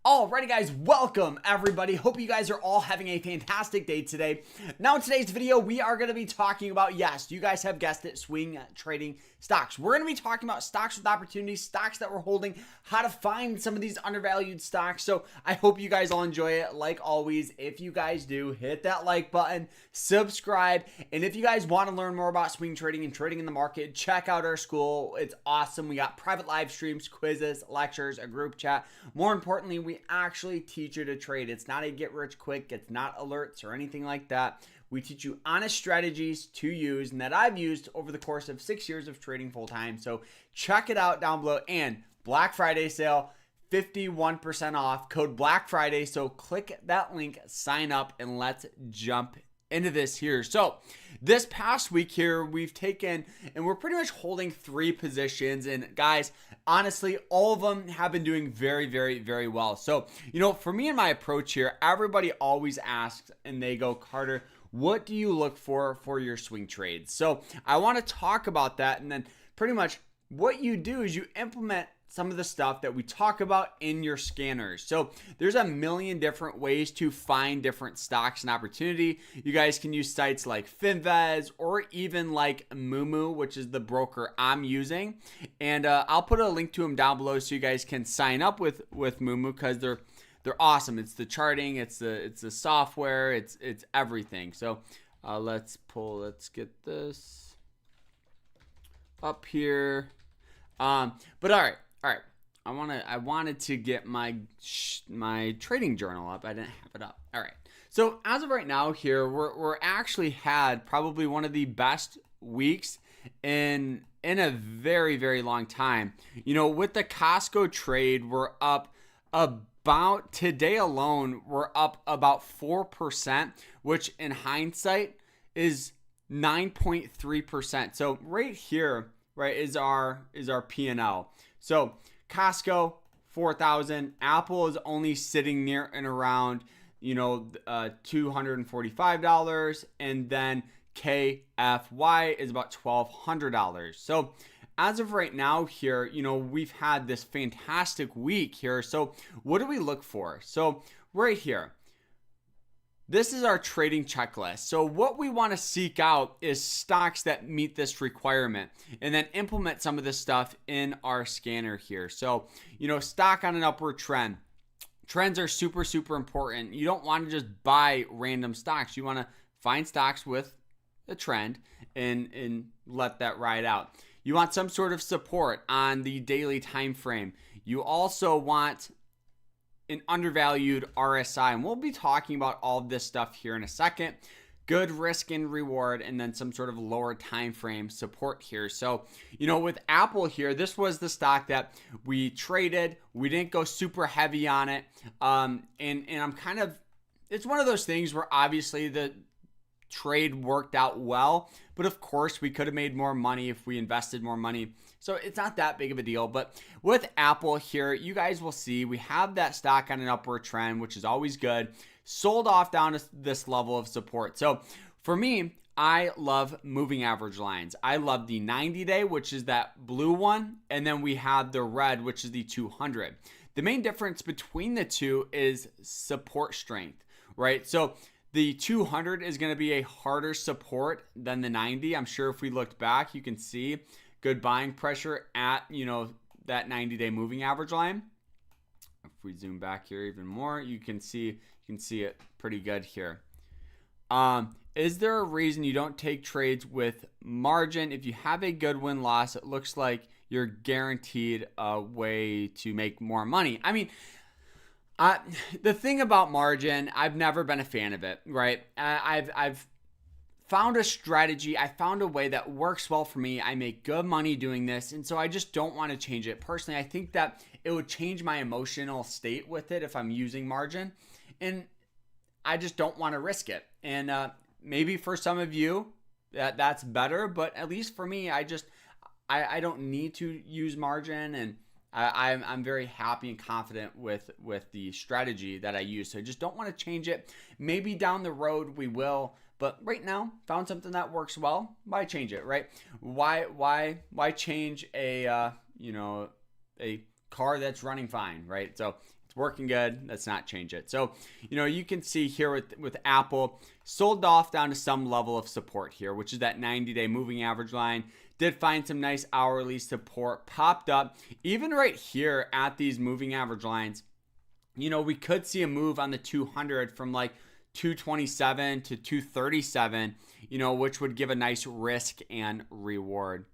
Alrighty guys, welcome everybody. Hope you guys are all having a fantastic day today. Now in today's video, we are going to be talking about, yes, you guys have guessed it, swing trading stocks. We're going to be talking about stocks with opportunities, stocks that we're holding, how to find some of these undervalued stocks. So I hope you guys all enjoy it. Like always, if you guys do, hit that like button, subscribe, and if you guys want to learn more about swing trading and trading in the market, check out our school. It's awesome. We got private live streams, quizzes, lectures, a group chat. More importantly, we actually teach you to trade. It's not a get rich quick. It's not alerts or anything like that. We teach you honest strategies to use and that I've used over the course of 6 years of trading full time. So check it out down below. And Black Friday sale, 51% off, code Black Friday. So click that link, sign up, and let's jump into this here. So this past week here, we've taken and we're pretty much holding 3 positions. And guys, honestly, all of them have been doing very, very, very well. So, for me and my approach here, everybody always asks and they go, Carter, what do you look for your swing trades? So I want to talk about that. And then pretty much what you do is you implement some of the stuff that we talk about in your scanners. So there's a million different ways to find different stocks and opportunity. You guys can use sites like Finvez or even like Moomoo, which is the broker I'm using. And I'll put a link to them down below so you guys can sign up with Moomoo because they're awesome. It's the charting, it's the software, it's everything. So let's get this up here. But all right. I wanted to get my trading journal up. I didn't have it up. All right. So as of right now here, we're actually had probably one of the best weeks in a very, very long time. With the Costco trade, we're up about today alone, we're up about 4%, which in hindsight is 9.3%. So right here, right, is our P&L. So Costco, 4,000. Apple is only sitting near and around, $245. And then KFY is about $1,200. So as of right now here, we've had this fantastic week here. So what do we look for? So right here, this is our trading checklist. So what we want to seek out is stocks that meet this requirement and then implement some of this stuff in our scanner here. So, stock on an upward trend. Trends are super, super important. You don't want to just buy random stocks. You want to find stocks with a trend and let that ride out. You want some sort of support on the daily time frame. You also want an undervalued RSI, and we'll be talking about all of this stuff here in a second. Good risk and reward, and then some sort of lower time frame support here. So, with Apple here, this was the stock that we traded. We didn't go super heavy on it, and I'm kind of, it's one of those things where obviously the trade worked out well, but of course we could have made more money if we invested more money. So it's not that big of a deal. But with Apple here, you guys will see we have that stock on an upward trend, which is always good. Sold off down to this level of support. So for me, I love moving average lines. I love the 90-day, which is that blue one. And then we have the red, which is the 200. The main difference between the two is support strength, right? So the 200 is going to be a harder support than the 90. I'm sure if we looked back, you can see good buying pressure at, that 90-day moving average line. If we zoom back here even more, you can see it pretty good here. Is there a reason you don't take trades with margin? If you have a good win-loss, it looks like you're guaranteed a way to make more money. I mean, the thing about margin, I've never been a fan of it, right? I've found a strategy. I found a way that works well for me. I make good money doing this. And so I just don't want to change it. Personally, I think that it would change my emotional state with it if I'm using margin. And I just don't want to risk it. And maybe for some of you, that's better. But at least for me, I don't need to use margin. And I'm very happy and confident with the strategy that I use. So I just don't want to change it. Maybe down the road we will. But right now, found something that works well. Why change it, right? Why change a car that's running fine, right? So it's working good. Let's not change it. So, you can see here with Apple, sold off down to some level of support here, which is that 90-day moving average line. Did find some nice hourly support, popped up. Even right here at these moving average lines, we could see a move on the 200 from like 227 to 237, which would give a nice risk and reward.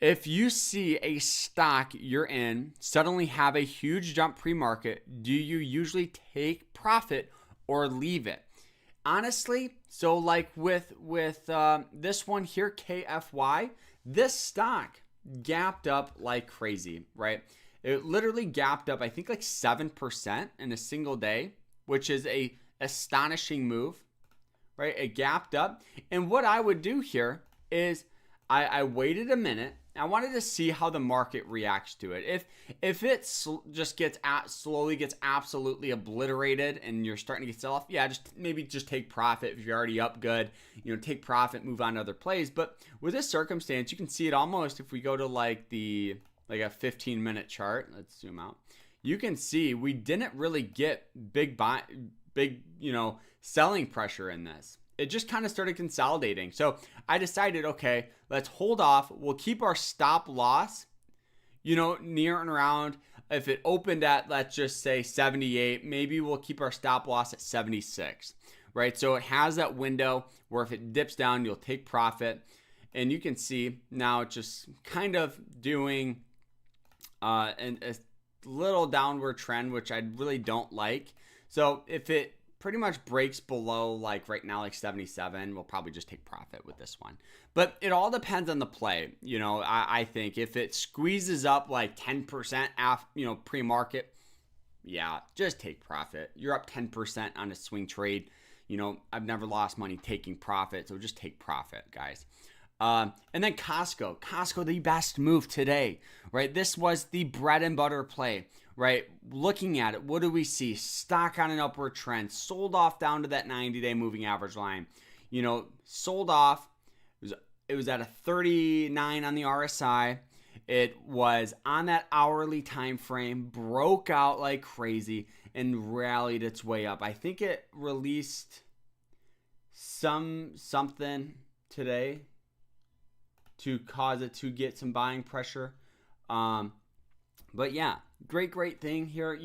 If you see a stock you're in suddenly have a huge jump pre-market, do you usually take profit or leave it? Honestly, so like with this one here, KFY, this stock gapped up like crazy, right? It literally gapped up, I think like 7% in a single day, which is a astonishing move, right? It gapped up. And what I would do here is I waited a minute. I wanted to see how the market reacts to it. If it just slowly gets absolutely obliterated and you're starting to get sell off, yeah, just take profit. If you're already up good, take profit, move on to other plays. But with this circumstance, you can see it almost, if we go to like a 15-minute chart, let's zoom out. You can see we didn't really get big selling pressure in this. It just kind of started consolidating. So I decided, okay, let's hold off. We'll keep our stop loss, near and around. If it opened at, let's just say 78, maybe we'll keep our stop loss at 76, right? So it has that window where if it dips down, you'll take profit. And you can see now it's just kind of doing a little downward trend, which I really don't like. So if it pretty much breaks below like right now, like 77, we'll probably just take profit with this one. But it all depends on the play. I think if it squeezes up like 10% pre-market, yeah, just take profit. You're up 10% on a swing trade. I've never lost money taking profit, so just take profit, guys. And then Costco, the best move today, right? This was the bread and butter play, right? Looking at it, what do we see? Stock on an upward trend, sold off down to that 90-day moving average line. Sold off. It was at a 39 on the RSI. It was on that hourly time frame, broke out like crazy, and rallied its way up. I think it released something today to cause it to get some buying pressure. But yeah, great thing here.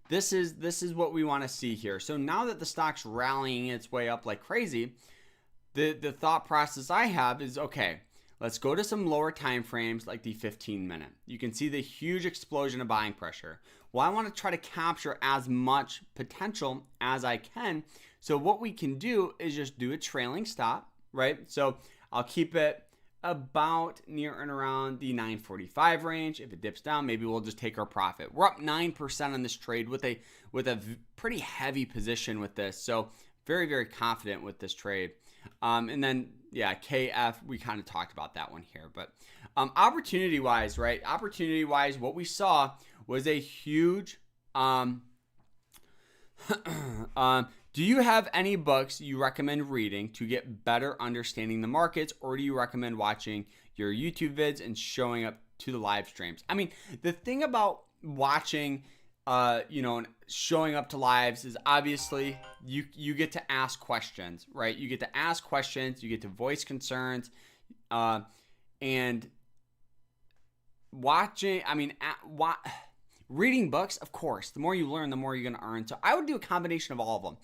This is what we want to see here. So now that the stock's rallying its way up like crazy, the thought process I have is, okay, let's go to some lower time frames like the 15-minute. You can see the huge explosion of buying pressure. Well, I want to try to capture as much potential as I can. So what we can do is just do a trailing stop, right? So I'll keep it about near and around the 945 range. If it dips down, maybe we'll just take our profit. We're up 9% on this trade with a pretty heavy position with this. So very confident with this trade. And then, yeah, KF, we kind of talked about that one here. But opportunity-wise, right? Opportunity-wise, what we saw was a huge... do you have any books you recommend reading to get better understanding the markets, or do you recommend watching your YouTube vids and showing up to the live streams? I mean, the thing about watching, showing up to lives is obviously you get to ask questions, right? You get to ask questions, you get to voice concerns, and watching. Reading books, of course, the more you learn, the more you're going to earn. So I would do a combination of all of them.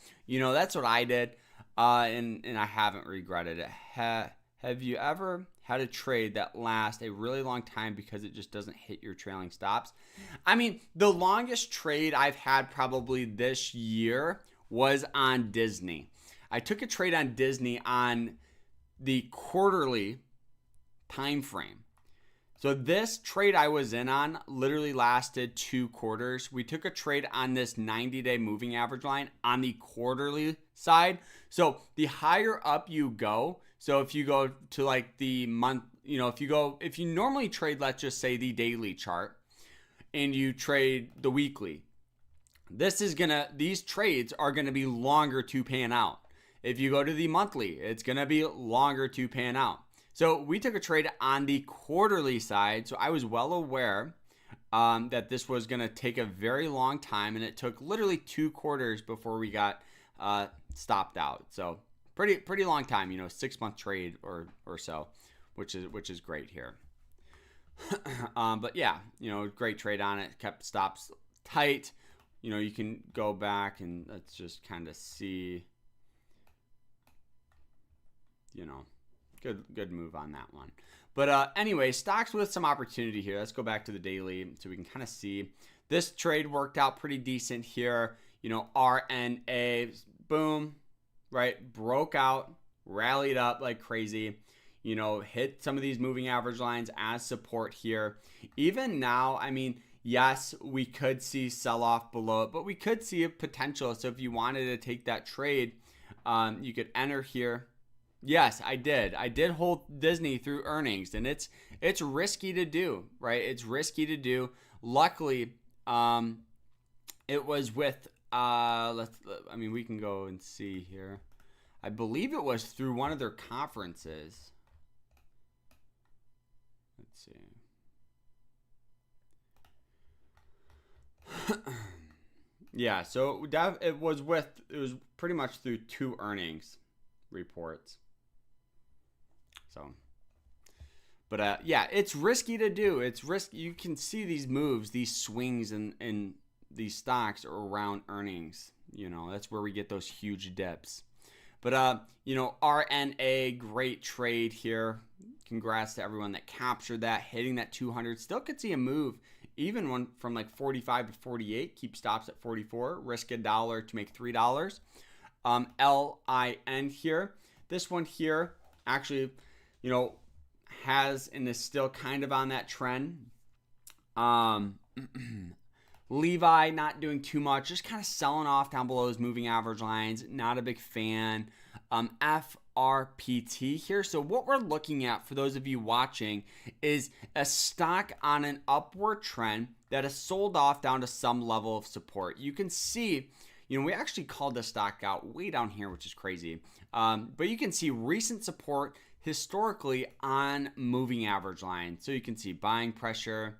That's what I did, and I haven't regretted it. Have you ever had a trade that lasts a really long time because it just doesn't hit your trailing stops? I mean, the longest trade I've had probably this year was on Disney. I took a trade on Disney on the quarterly time frame. So this trade I was in on literally lasted 2 quarters. We took a trade on this 90-day moving average line on the quarterly side. So the higher up you go, so if you go to like the month, if you normally trade, let's just say the daily chart, and you trade the weekly, these trades are gonna be longer to pan out. If you go to the monthly, it's gonna be longer to pan out. So we took a trade on the quarterly side. So I was well aware that this was going to take a very long time, and it took literally 2 quarters before we got stopped out. So pretty long time, 6-month trade or so, which is great here. But yeah, great trade on it. Kept stops tight. You can go back and let's just kind of see, good move on that one. But anyway, stocks with some opportunity here. Let's go back to the daily so we can kind of see. This trade worked out pretty decent here. RNA, boom, right? Broke out, rallied up like crazy. Hit some of these moving average lines as support here. Even now, yes, we could see sell-off below it, but we could see a potential. So if you wanted to take that trade, you could enter here. Yes, I did. I did hold Disney through earnings, and it's risky to do, right? It's risky to do. Luckily, it was with we can go and see here. I believe it was through one of their conferences. Let's see. Yeah, so it was pretty much through 2 earnings reports. So, but yeah, it's risky to do. It's risky. You can see these moves, these swings in these stocks are around earnings. That's where we get those huge dips. But RNA, great trade here. Congrats to everyone that captured that, hitting that 200. Still could see a move, even one from like 45 to 48. Keep stops at 44. Risk $1 to make $3. LIN here. This one here actually, has and is still kind of on that trend. Levi not doing too much, just kind of selling off down below his moving average lines. Not a big fan. FRPT here. So what we're looking at for those of you watching is a stock on an upward trend that has sold off down to some level of support. You can see, we actually called this stock out way down here, which is crazy. But you can see recent support historically on moving average line. So you can see buying pressure.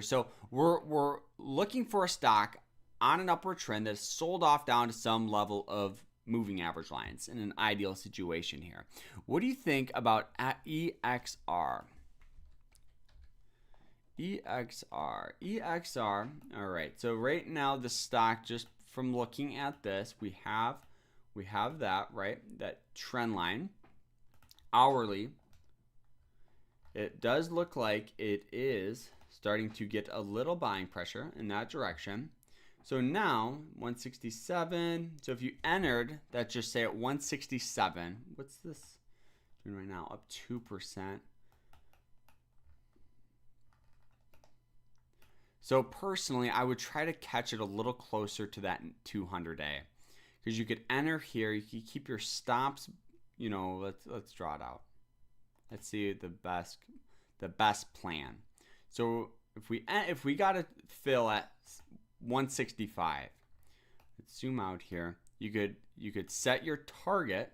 So we're looking for a stock on an upward trend that's sold off down to some level of moving average lines in an ideal situation here. What do you think about EXR? EXR. All right. So right now the stock, just from looking at this, we have that, right? That trend line. Hourly. It does look like it is starting to get a little buying pressure in that direction. So now 167. So if you entered, that just say at 167. What's this doing right now? Up 2%. So personally, I would try to catch it a little closer to that 200-day, because you could enter here. You can keep your stops. Let's draw it out. Let's see the best plan. So if we got to fill at 165, let's zoom out here. You could set your target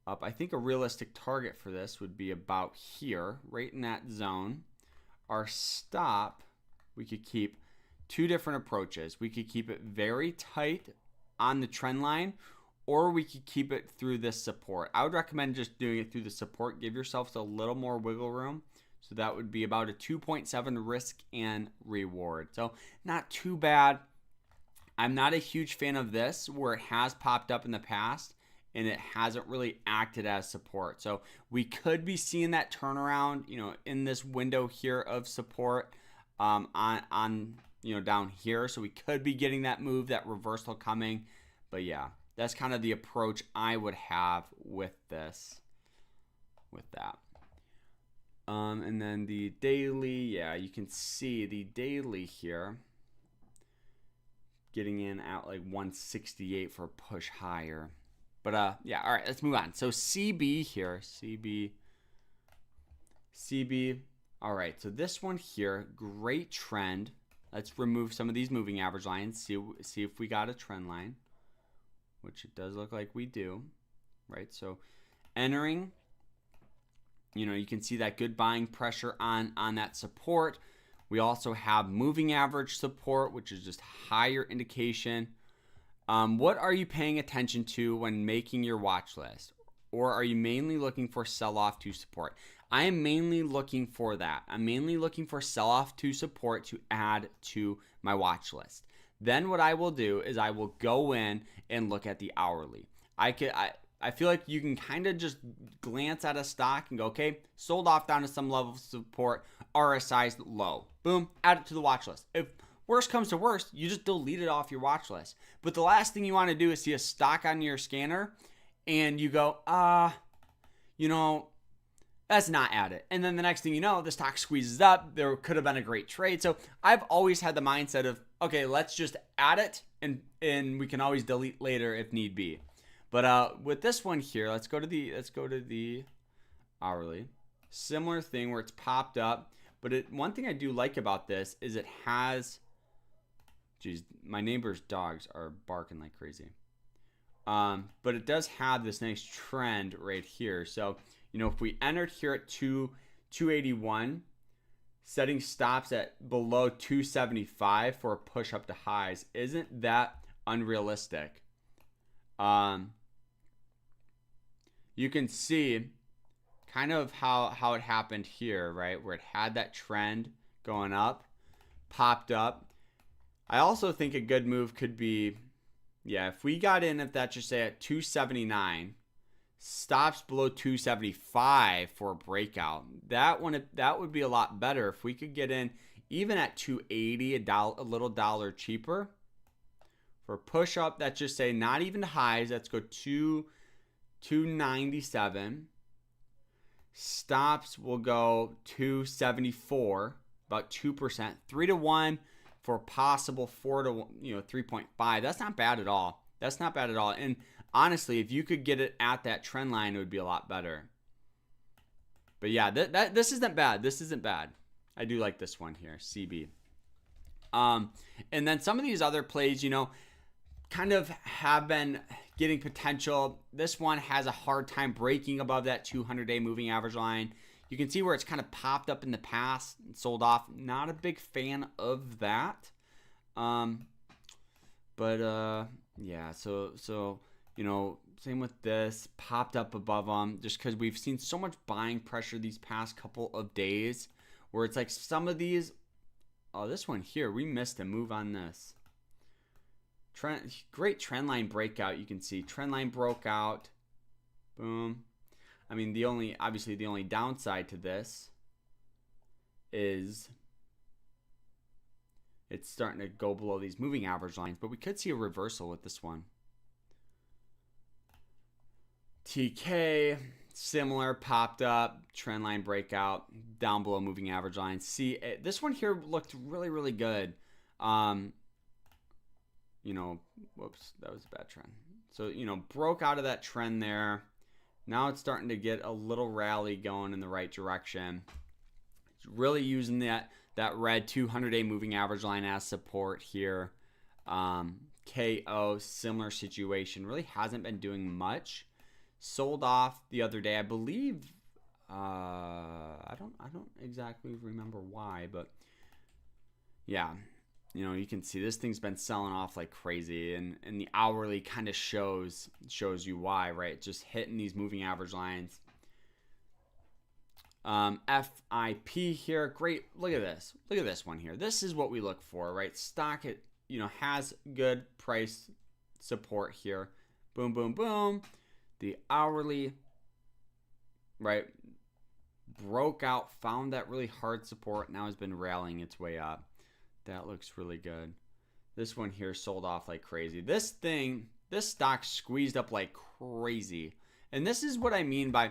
up. I think a realistic target for this would be about here, right in that zone. Our stop, we could keep 2 different approaches. We could keep it very tight on the trend line, or we could keep it through this support. I would recommend just doing it through the support. Give yourselves a little more wiggle room. So that would be about a 2.7 risk and reward. So not too bad. I'm not a huge fan of this where it has popped up in the past and it hasn't really acted as support. So we could be seeing that turnaround, in this window here of support on down here. So we could be getting that move, that reversal coming. But yeah, that's kind of the approach I would have with this, with that. And then the daily, yeah, you can see the daily here getting in at like 168 for a push higher. But yeah, all right, let's move on. So CB here, CB. All right, so this one here, great trend. Let's remove some of these moving average lines. See if we got a trend line, which it does look like we do, right? So entering You can see that good buying pressure on that support. We also have moving average support, which is just higher indication. What are you paying attention to when making your watch list? Or are you mainly looking for sell-off to support? I am mainly looking for that. I'm mainly looking for sell-off to support to add to my watch list. Then what I will do is I will go in and look at the hourly. I feel like you can kind of just glance at a stock and go, okay, sold off down to some level of support, RSI's low. Boom, add it to the watch list. If worst comes to worst, you just delete it off your watch list. But the last thing you want to do is see a stock on your scanner and you go, let's not add it. And then the next thing you know, the stock squeezes up. There could have been a great trade. So I've always had the mindset of, okay, let's just add it and we can always delete later if need be. But with this one here, let's go to the hourly. Similar thing where it's popped up. But one thing I do like about this is it has, geez, my neighbor's dogs are barking like crazy. But it does have this nice trend right here. So, if we entered here at 281, setting stops at below 275 for a push up to highs, isn't that unrealistic? You can see kind of how it happened here, right? Where it had that trend going up, popped up. I also think a good move could be, if we got in at that, just say at 279, stops below 275 for a breakout. That would be a lot better if we could get in even at 280, a little dollar cheaper. For push up, that's just say not even to highs. Let's go 297. Stops will go 274, about 2%, 3-1 for possible 3.5. That's not bad at all. And honestly, if you could get it at that trend line, it would be a lot better. But yeah, this isn't bad. I do like this one here, CB. And then some of these other plays, kind of have been getting potential. This one has a hard time breaking above that 200-day moving average line. You can see where it's kind of popped up in the past and sold off. Not a big fan of that. Same with this. Popped up above them just because we've seen so much buying pressure these past couple of days where it's like some of these. Oh, this one here, we missed a move on this. Great trend line breakout. You can see trend line broke out. Boom. I mean, the only downside to this is it's starting to go below these moving average lines, but we could see a reversal with this one. TK, similar, popped up, trend line breakout, down below moving average lines. See, this one here looked really, really good. Whoops, that was a bad trend. So, broke out of that trend there. Now it's starting to get a little rally going in the right direction. It's really using that red 200-day moving average line as support here. KO, similar situation. Really hasn't been doing much. Sold off the other day, I believe. I don't exactly remember why, but yeah. You can see this thing's been selling off like crazy, and the hourly kind of shows you why, right? Just hitting these moving average lines. FIP here, great. Look at this one here. This is what we look for, right? Stock, it has good price support here. Boom, boom, boom. The hourly, right, broke out, found that really hard support. Now has been rallying its way up. That looks really good. This one here sold off like crazy. This stock squeezed up like crazy. And this is what I mean by,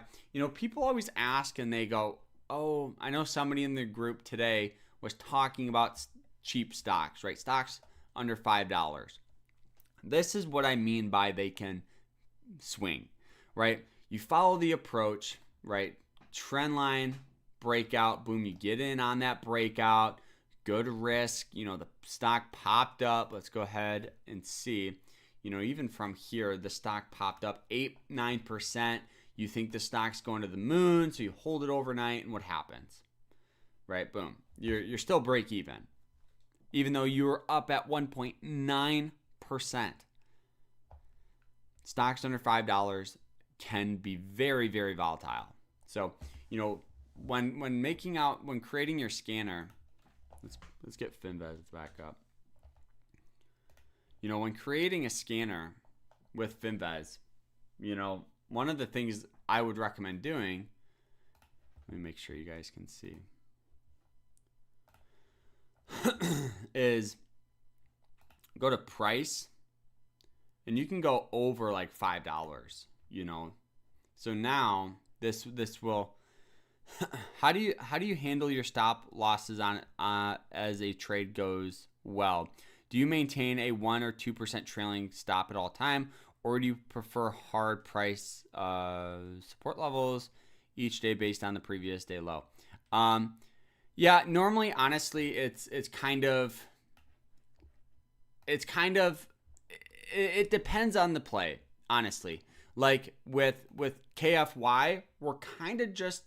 people always ask and they go, oh, I know somebody in the group today was talking about cheap stocks, right? Stocks under $5. This is what I mean by they can swing, right? You follow the approach, right? Trend line, breakout, boom, you get in on that breakout. Good risk, the stock popped up. Let's go ahead and see, even from here, the stock popped up 8-9%. You think the stock's going to the moon, so you hold it overnight, and what happens? Right? Boom. You're still break even though you were up at 1.9%. Stocks under $5 can be very, very volatile. So, when creating your scanner, let's get FinVez back up. When creating a scanner with FinVez, one of the things I would recommend doing, let me make sure you guys can see, is go to price, and you can go over like $5, So now this will, how do you handle your stop losses on as a trade goes well? Do you maintain a 1 or 2% trailing stop at all time, or do you prefer hard price support levels each day based on the previous day low? Yeah, normally, honestly, it depends on the play, honestly. Like with KFY, we're kind of just,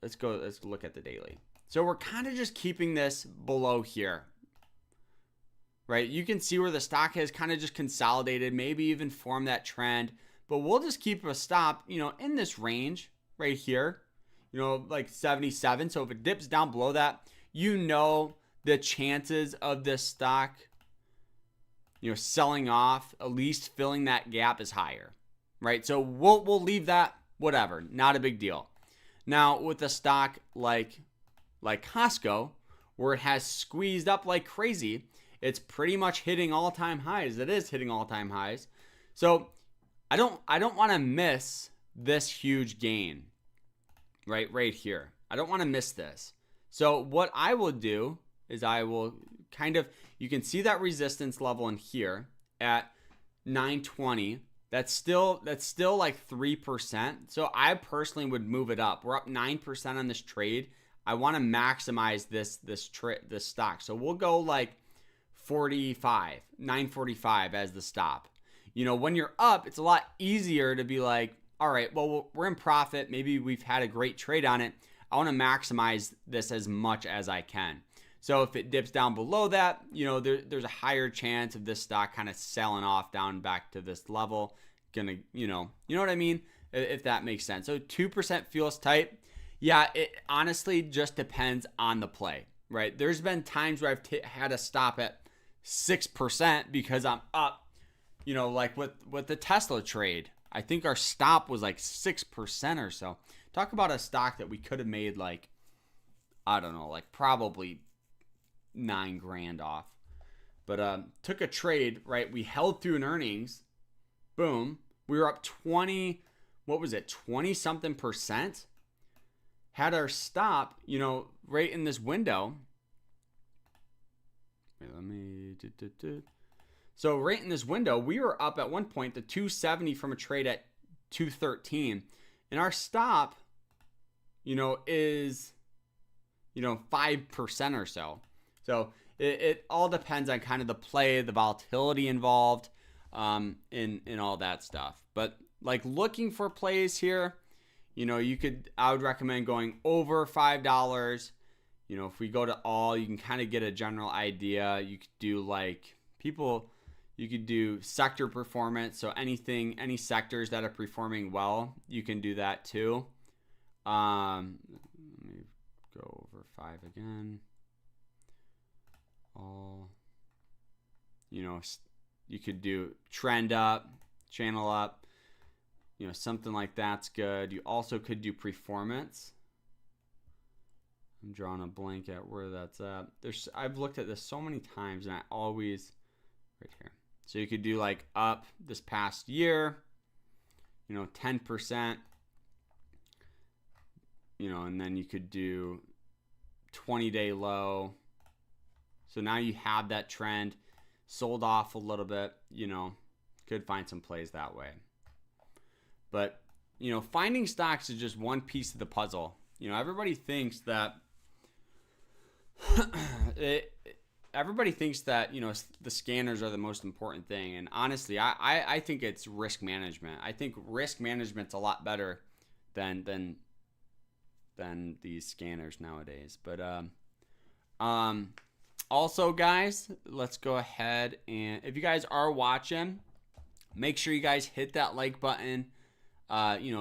let's look at the daily. So we're kind of just keeping this below here, right? You can see where the stock has kind of just consolidated, maybe even formed that trend, but we'll just keep a stop, in this range right here, like 77. So if it dips down below that, the chances of this stock, selling off, at least filling that gap is higher, right? So we'll leave that, whatever, not a big deal. Now with a stock like Costco, where it has squeezed up like crazy, it's pretty much hitting all-time highs. It is hitting all-time highs. So I don't want to miss this huge gain, right here. I don't want to miss this. So what I will do is I will you can see that resistance level in here at 920. That's still like 3%. So I personally would move it up. We're up 9% on this trade. I want to maximize this stock. So we'll go like 945 as the stop. When you're up, it's a lot easier to be like, all right, well, we're in profit. Maybe we've had a great trade on it. I want to maximize this as much as I can. So if it dips down below that, there's a higher chance of this stock kind of selling off down back to this level. You know what I mean? If that makes sense. So 2% feels tight. Yeah, it honestly just depends on the play, right? There's been times where I've had a stop at 6% because I'm up, like with the Tesla trade. I think our stop was like 6% or so. Talk about a stock that we could have made like, I don't know, like probably $9,000 off. But took a trade, right? We held through an earnings. Boom. We were up 20 something percent. Had our stop, right in this window. Wait, So right in this window, we were up at one point to 270 from a trade at 213. And our stop, is, 5% or so. So it all depends on kind of the play, the volatility involved, in all that stuff. But like looking for plays here, I would recommend going over $5. If we go to all, you can kind of get a general idea. You could do you could do sector performance. So any sectors that are performing well, you can do that too. Let me go over 5 again. All, you could do trend up, channel up, something like that's good. You also could do performance. I'm drawing a blank at where that's at. I've looked at this so many times, and I always, right here. So you could do like up this past year, 10%, and then you could do 20-day low. So now you have that trend sold off a little bit, could find some plays that way. But, finding stocks is just one piece of the puzzle. Everybody thinks that everybody thinks that, the scanners are the most important thing. And honestly, I think it's risk management. I think risk management's a lot better than these scanners nowadays. But also, guys, let's go ahead, and if you guys are watching, make sure you guys hit that like button,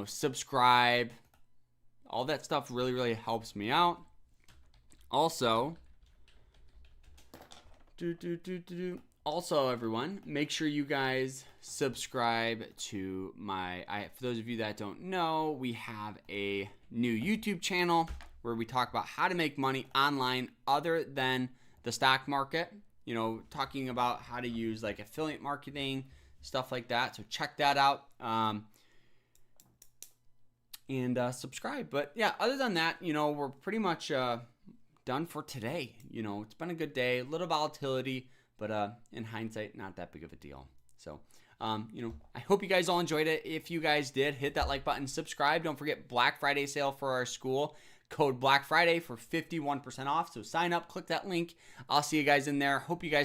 subscribe. All that stuff really, really helps me out. Also, everyone, make sure you guys subscribe to for those of you that don't know, we have a new YouTube channel where we talk about how to make money online other than the stock market, talking about how to use like affiliate marketing, stuff like that. So check that out. And subscribe. But yeah, other than that, we're pretty much done for today. It's been a good day, a little volatility, but in hindsight, not that big of a deal. So, I hope you guys all enjoyed it. If you guys did, hit that like button, subscribe. Don't forget Black Friday sale for our school. Code Black Friday for 51% off. So sign up, click that link. I'll see you guys in there. Hope you guys